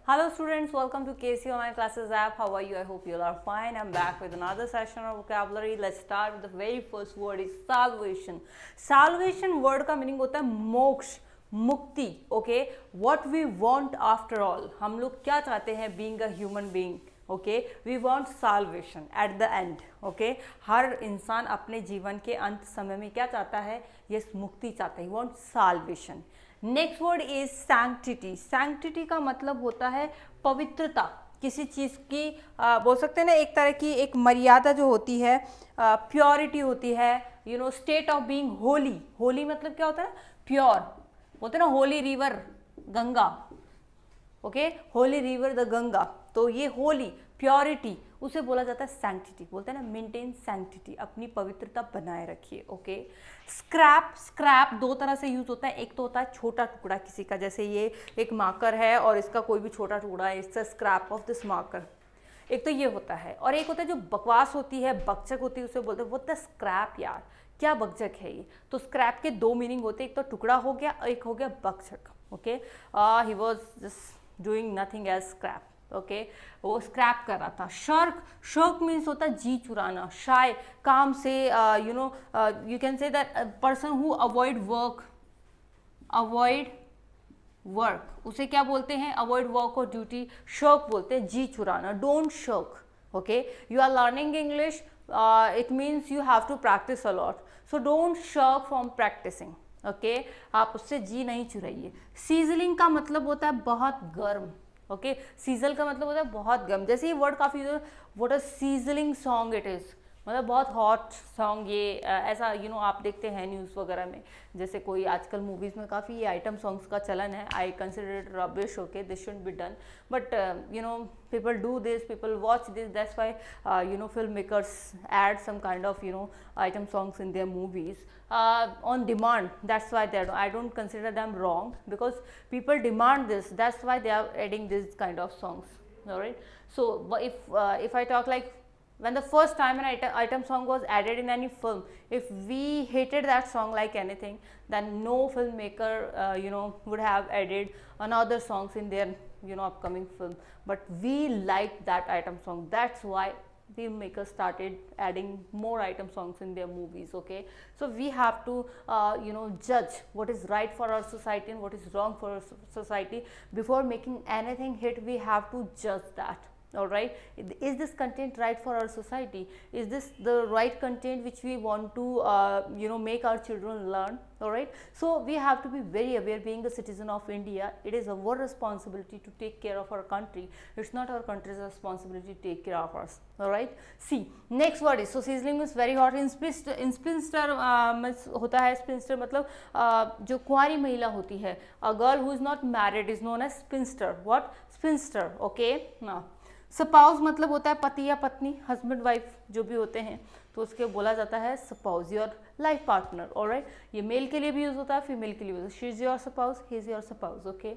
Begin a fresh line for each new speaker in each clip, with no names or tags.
Hello students, welcome to KC Online Classes app. How are you? I hope you all are fine. I'm back with another session of vocabulary. Let's start with the very first word is salvation. Salvation word का meaning होता है मोक्ष, मुक्ति. Okay, what we want after all. हम लोग क्या चाहते हैं being a human being. Okay we want salvation at the end. Okay हर इंसान अपने जीवन के अंत समय में क्या चाहता है? यस, मुक्ति चाहता है. Want salvation. Next word is sanctity. Sanctity का मतलब होता है पवित्रता. किसी चीज़ की बोल सकते हैं ना, एक तरह की एक मर्यादा जो होती है, प्योरिटी होती है, you know, state of being Holi. Holi मतलब क्या होता है? प्योर. बोलते हैं ना Holi river Ganga. Okay Holi river the Ganga. तो ये होली प्योरिटी उसे बोला जाता है सैंक्टिटी. बोलते हैं ना मेंटेन सैंक्टिटी, अपनी पवित्रता बनाए रखिए. Okay scrap. स्क्रैप दो तरह से यूज होता है. एक तो होता है छोटा टुकड़ा किसी का, जैसे ये एक मार्कर है और इसका कोई भी छोटा टुकड़ा है, it's a scrap of this marker. एक तो ये होता है. और एक होता है जो बकवास होती है, बकचक होती है, उसे बोलते हैं वो द स्क्रैप. यार क्या बकचक है ये. तो स्क्रैप के दो मीनिंग होते हैं, एक तो टुकड़ा हो गया, एक हो गया बकचक. Okay he was just doing nothing as scrap. Okay वो स्क्रैप कर रहा था. शर्क. शर्क मीन्स होता है जी चुराना, शाय, काम से, you know, you can say that person who avoid work. Avoid work उसे क्या बोलते हैं? अवॉइड वर्क और ड्यूटी शर्क बोलते हैं. जी चुराना. Don't shirk. Okay you are learning English, it means you have to practice a lot. So don't shirk from practicing. Okay आप उससे जी नहीं चुराइए. सीजलिंग का मतलब होता है बहुत गर्म. ओके सीजल का मतलब होता है बहुत गर्म. जैसे ये वर्ड काफ़ी what a sizzling song it is, मतलब बहुत हॉट सॉन्ग ये. ऐसा यू नो आप देखते हैं न्यूज़ वगैरह में, जैसे कोई आजकल मूवीज़ में काफ़ी ये आइटम सॉन्ग्स का चलन है. I consider it rubbish. Okay this should be done, but you know people do this, people watch this. That's why you know filmmakers add some kind of, you know, item songs in their movies on demand. That's why I don't consider them wrong, because people demand this. That's why they are adding this kind of songs. All right, so if I talk like when the first time an item song was added in any film, if we hated that song like anything, then no filmmaker you know would have added another songs in their, you know, upcoming film. But we liked that item song. That's why filmmakers started adding more item songs in their movies. Okay so we have to you know judge what is right for our society and what is wrong for our society. Before making anything hit, we have to judge that. All right, is this content right for our society? Is this the right content which we want to you know make our children learn? All right, so we have to be very aware. Being a citizen of India, it is our responsibility to take care of our country. It's not our country's responsibility to take care of us. All right, see next word is, so sizzling is very hot. In spinster होता है. spinster मतलब जो कुंवारी महिला होती है. a girl who is not married is known as spinster. what? spinster. okay now spouse मतलब होता है पति या पत्नी, हस्बैंड वाइफ जो भी होते हैं, तो उसके बोला जाता है spouse, your life partner. Alright, ये मेल के लिए भी यूज होता है, फीमेल के लिए भी. She is your spouse, he is your spouse. Okay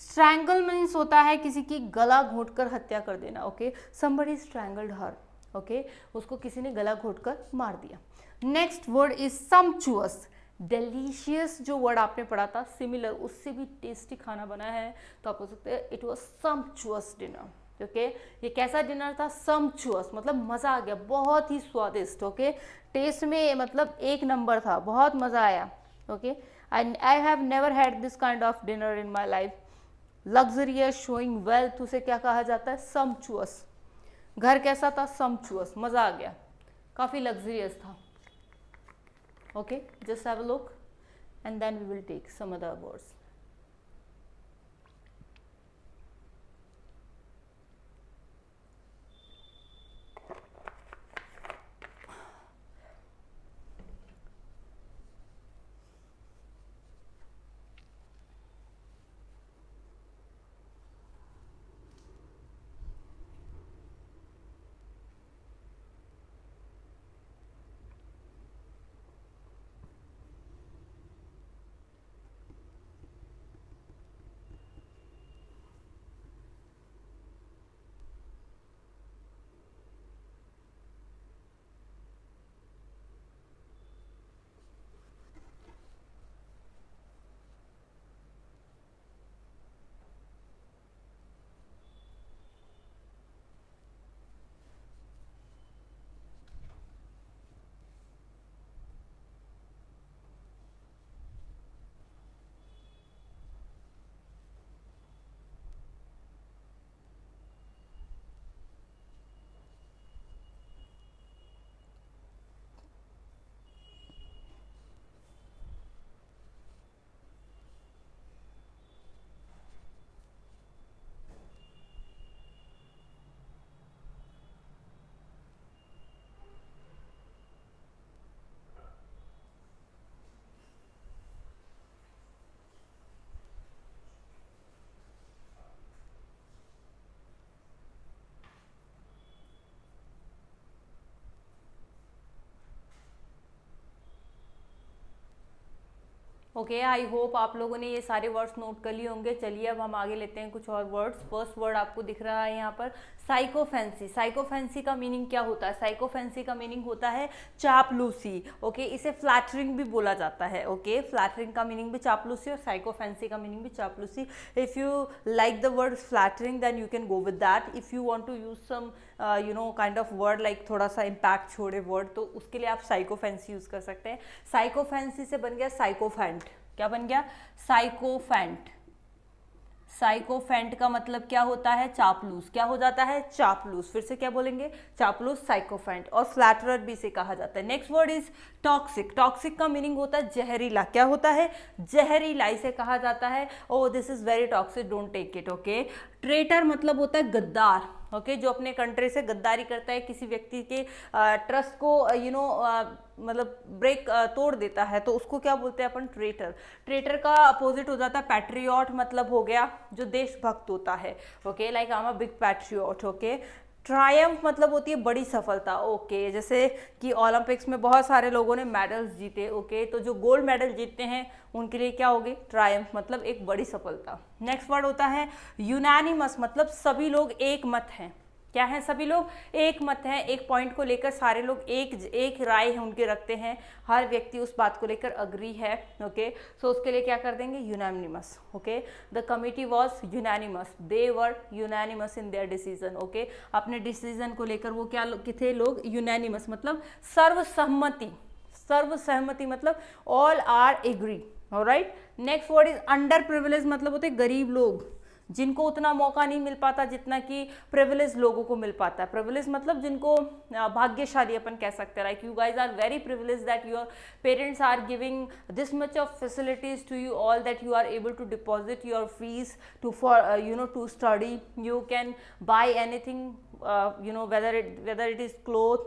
strangle means होता है किसी की गला घोंटकर हत्या कर देना. Okay somebody strangled her. Okay उसको किसी ने गला घोंटकर मार दिया. Next word is sumptuous. Delicious जो वर्ड आपने पढ़ा था, सिमिलर उससे भी टेस्टी खाना बना है, तो आप बोल सकते हैं इट वॉज सम्पचुअस डिनर. ओके ये कैसा डिनर था? सम्पचुअस मतलब मज़ा आ गया, बहुत ही स्वादिष्ट. ओके टेस्ट में मतलब एक नंबर था, बहुत मज़ा आया. Okay I have never had this kind of dinner in my life. Luxurious, showing wealth, उसे क्या कहा जाता है? सम्पचुअस. घर कैसा था? सम्पचुअस, मज़ा आ गया, काफ़ी लग्जरियस था. Okay just have a look and then we will take some other words. Okay, I hope आप लोगों ने ये सारे वर्ड्स नोट कर लिए होंगे। चलिए अब हम आगे लेते हैं कुछ और वर्ड्स। फर्स्ट वर्ड आपको दिख रहा है यहाँ पर साइकोफेंसी। साइकोफेंसी का मीनिंग क्या होता है? साइकोफेंसी का मीनिंग होता है चापलूसी। ओके, इसे फ्लैटरिंग भी बोला जाता है। ओके, फ्लैटरिंग का मीनिंग भी चापलूसी और साइकोफेंसी का मीनिंग भी चापलूसी। If you like the word flattering then you can go with that. If you want to use some kind of word like थोड़ा सा इम्पैक्ट छोड़े वर्ड, तो उसके लिए आप साइकोफेंसी यूज कर सकते हैं। साइकोफेंसी से बन गया साइकोफेंट। क्या बन गया? साइकोफेंट। साइकोफेंट का मतलब क्या होता है? चापलूस। क्या हो जाता है? चापलूस। फिर से क्या बोलेंगे? चापलूस, साइकोफेंट। और फ्लैटरर भी इसे कहा जाता है। Next word is toxic. Toxic का मीनिंग होता है जहरीला। क्या होता है? जहरीला। इसे कहा जाता है oh this is very toxic, don't take it. Okay, traitor मतलब होता है गद्दार। ओके, जो अपने कंट्री से गद्दारी करता है, किसी व्यक्ति के ट्रस्ट को मतलब ब्रेक तोड़ देता है, तो उसको क्या बोलते हैं अपन? ट्रेटर। ट्रेटर का अपोजिट हो जाता है पैट्रियट, मतलब हो गया जो देशभक्त होता है। Okay, like I am a big patriot. Okay, Triumph मतलब होती है बड़ी सफलता। ओके, जैसे कि ओलंपिक्स में बहुत सारे लोगों ने मेडल्स जीते। ओके, तो जो गोल्ड मेडल जीतते हैं उनके लिए क्या होगी? ट्रायम्फ, मतलब एक बड़ी सफलता। नेक्स्ट वर्ड होता है यूनानिमस, मतलब सभी लोग एक मत हैं। क्या है? सभी लोग एक मत हैं, एक पॉइंट को लेकर सारे लोग एक राय है उनके रखते हैं, हर व्यक्ति उस बात को लेकर अग्री है। ओके, सो उसके लिए क्या कर देंगे? Unanimous. Okay, the committee was unanimous, they were unanimous in their decision. Okay, अपने डिसीजन को लेकर वो क्या थे लोग? यूनानिमस, मतलब सर्वसम्मति। सर्वसहमति मतलब all are agree. Alright, next word is under privilege, मतलब होते गरीब लोग, जिनको उतना मौका नहीं मिल पाता जितना कि प्रिविलेज लोगों को मिल पाता है। प्रिविलेज मतलब जिनको भाग्यशाली अपन कह सकते हैं। Like you guys are very privilege that your parents are giving this much of facilities to you all, that you are able to deposit your fees to for to study. You can buy anything, whether it is cloth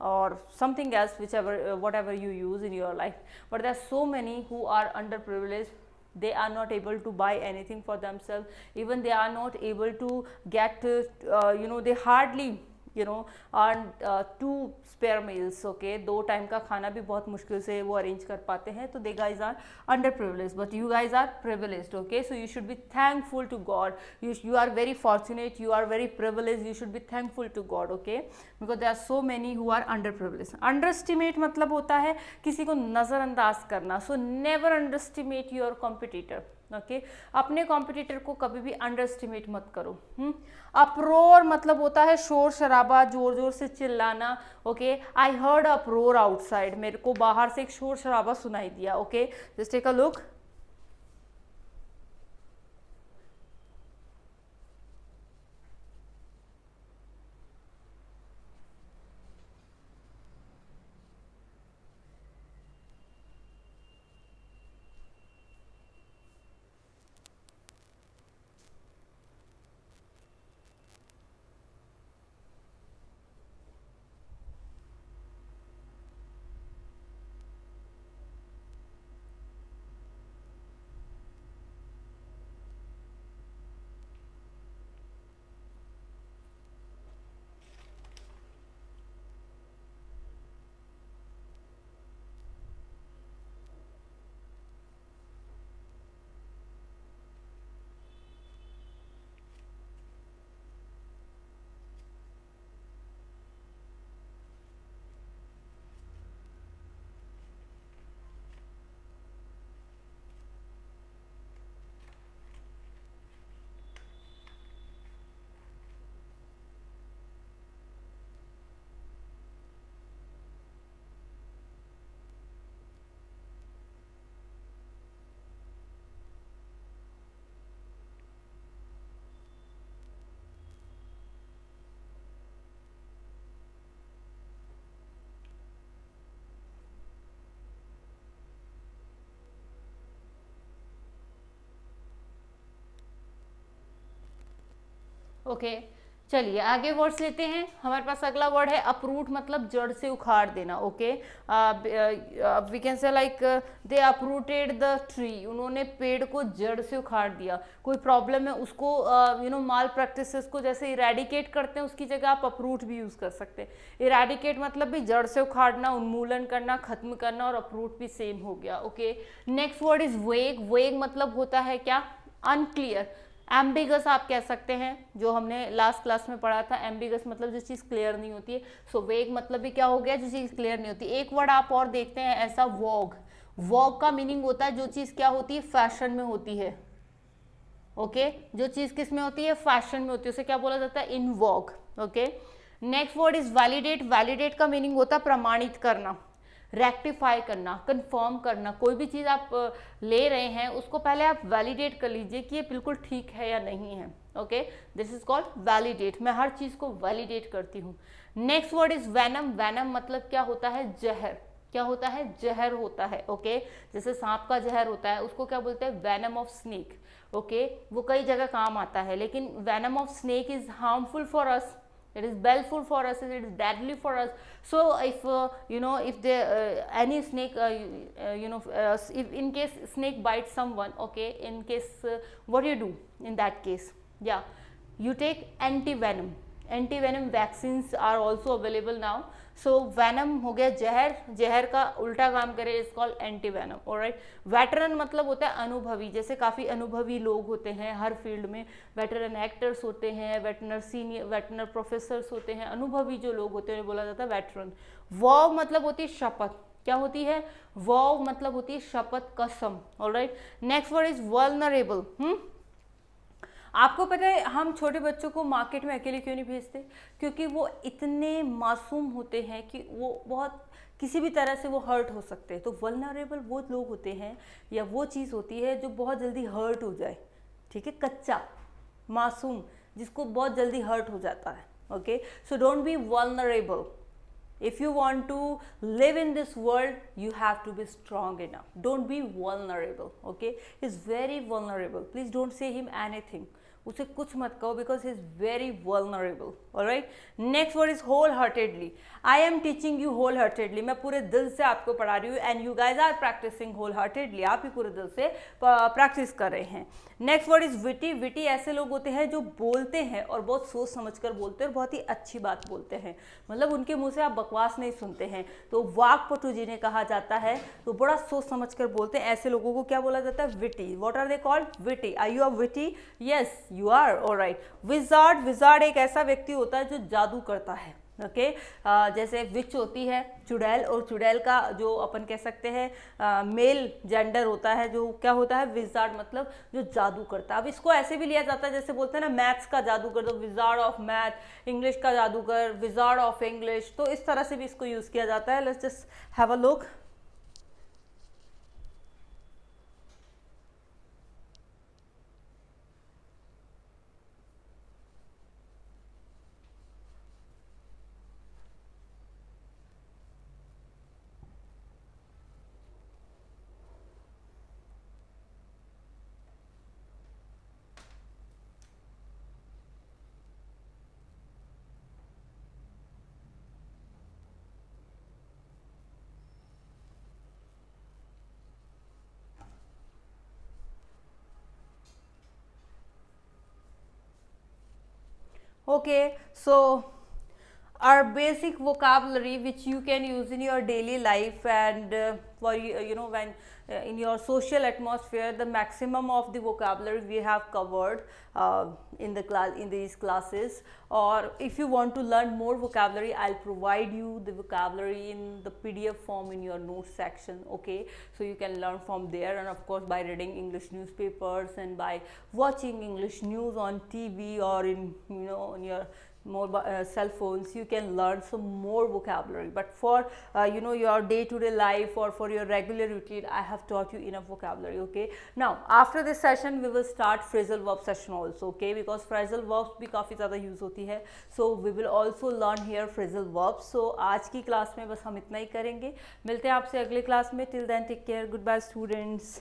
or something else, whichever whatever you use in your life. But there are so many who are underprivileged. They are not able to buy anything for themselves. Even they are not able to get they hardly earn 2 spare meals. Okay, 2 time का खाना भी बहुत मुश्किल से वो arrange कर पाते हैं। तो they guys are underprivileged, but you guys are privileged. Okay, so you should be thankful to God. You are very fortunate, you are very privileged, you should be thankful to God. Okay, because there are so many who are underprivileged. Underestimate मतलब होता है किसी को नज़रअंदाज करना। So never underestimate your competitor. Okay, अपने competitor को कभी भी अंडर एस्टिमेट मत करो। अप्रोर मतलब होता है शोर शराबा, जोर जोर से चिल्लाना। Okay, I heard uproar outside, मेरे को बाहर से एक शोर शराबा सुनाई दिया। Okay, just take a look. Okay, चलिए आगे वर्ड्स लेते हैं। हमारे पास अगला वर्ड है अपरूट, मतलब जड़ से उखाड़ देना। Okay, we can say like they uprooted the tree, उन्होंने पेड़ को जड़ से उखाड़ दिया। कोई प्रॉब्लम है उसको माल प्रैक्टिसेस को जैसे इरेडिकेट करते हैं, उसकी जगह आप अपरूट भी यूज कर सकते हैं। इरेडिकेट मतलब भी जड़ से उखाड़ना, उन्मूलन करना, खत्म करना, और अपरूट भी सेम हो गया। ओके, नेक्स्ट वर्ड इज वेग। वेग मतलब होता है क्या, अनक्लियर। एम्बिगस आप कह सकते हैं, जो हमने लास्ट क्लास में पढ़ा था। एम्बिगस मतलब जो चीज़ क्लियर नहीं होती है। सो वेग मतलब भी क्या हो गया, जो चीज़ क्लियर नहीं होती। एक वर्ड आप और देखते हैं ऐसा, वॉग। वॉग का मीनिंग होता है जो चीज़ क्या होती है, फैशन में होती है। ओके, जो चीज़ किस में होती है, फैशन में होती है, उसे क्या बोला जाता है, in vogue. Okay, next word is validate. Validate का मीनिंग होता है प्रमाणित करना, रेक्टिफाई करना, कंफर्म करना। कोई भी चीज़ आप ले रहे हैं उसको पहले आप वैलिडेट कर लीजिए कि ये बिल्कुल ठीक है या नहीं है। Okay, this is called validate. मैं हर चीज़ को वैलिडेट करती हूँ। Next word is venom. Venom मतलब क्या होता है, जहर। क्या होता है, जहर होता है। ओके, जैसे सांप का जहर होता है उसको क्या बोलते हैं, वेनम ऑफ स्नेक। ओके, वो कई जगह काम आता है, लेकिन venom of snake is harmful for us, it is baleful for us, it is deadly for us. So if if the any snake if in case snake bites someone, okay, in case what do you do in that case? Yeah, you take anti venom. Anti venom vaccines are also available now. So venom हो गया जहर, जहर का उल्टा काम करे is called anti venom. Alright, veteran मतलब होता है अनुभवी, जैसे काफ़ी अनुभवी लोग होते हैं हर फील्ड में। वेटरन एक्टर्स होते हैं, वेटरनर सीनियर, वेटरनर प्रोफेसर्स होते हैं, अनुभवी जो लोग होते हैं बोला जाता है वेटरन। वॉव मतलब होती है शपथ। क्या होती है, वॉव मतलब होती है शपथ, कसम। Alright, next word is vulnerable. आपको पता है हम छोटे बच्चों को मार्केट में अकेले क्यों नहीं भेजते, क्योंकि वो इतने मासूम होते हैं कि वो बहुत किसी भी तरह से वो हर्ट हो सकते हैं। तो वल्नरेबल वो लोग होते हैं या वो चीज़ होती है जो बहुत जल्दी हर्ट हो जाए। ठीक है, कच्चा मासूम जिसको बहुत जल्दी हर्ट हो जाता है। Okay, so don't be vulnerable. If you want to live in this world, you have to be strong enough. Don't be vulnerable. Okay, he's very vulnerable. Please don't say him anything. उसे कुछ मत कहो because he is very vulnerable. Alright. Next word is wholeheartedly. I am teaching you wholeheartedly. मैं पूरे दिल से आपको पढ़ा रही हूँ and you guys are practicing wholeheartedly. आप ही पूरे दिल से प्रैक्टिस कर रहे हैं. Next word is witty. Witty ऐसे लोग होते हैं जो बोलते हैं और बहुत सोच समझ कर बोलते हैं और बहुत ही अच्छी बात बोलते हैं, मतलब उनके मुंह से आप बकवास नहीं सुनते हैं। तो वाक्पटु जिन्हें कहा जाता है, तो बड़ा सोच समझ कर बोलते हैं, ऐसे लोगों को क्या बोला जाता है, witty. What are they called, witty. Are you are witty? Yes you are. Alright. Wizard. Wizard एक ऐसा व्यक्ति होता है जो जादू करता है। ओके, जैसे विच होती है चुड़ैल, और चुड़ैल का जो अपन कह सकते हैं मेल जेंडर होता है, जो क्या होता है, विजार्ड, मतलब जो जादू करता है। अब इसको ऐसे भी लिया जाता है जैसे बोलते हैं ना, मैथ्स का जादूगर तो विजार्ड ऑफ मैथ, इंग्लिश का जादूगर विजार्ड ऑफ इंग्लिश, तो इस तरह से भी इसको यूज किया जाता है. Let's just have a look. Okay, so our basic vocabulary which you can use in your daily life and for when in your social atmosphere, the maximum of the vocabulary we have covered in the class, in these classes. Or if you want to learn more vocabulary, I'll provide you the vocabulary in the PDF form in your notes section. Okay, so you can learn from there, and of course by reading English newspapers and by watching English news on TV or in in your mobile cell phones, you can learn some more vocabulary. But for your day-to-day life or for your regular routine, I have taught you enough vocabulary. Okay, now after this session we will start phrasal verb session also. Okay, because phrasal verbs भी काफ़ी ज़्यादा use होती है, so we will also learn here phrasal verbs. So आज की class में बस हम इतना ही करेंगे. मिलते हैं आपसे अगले क्लास में. Till then, take care. Goodbye students.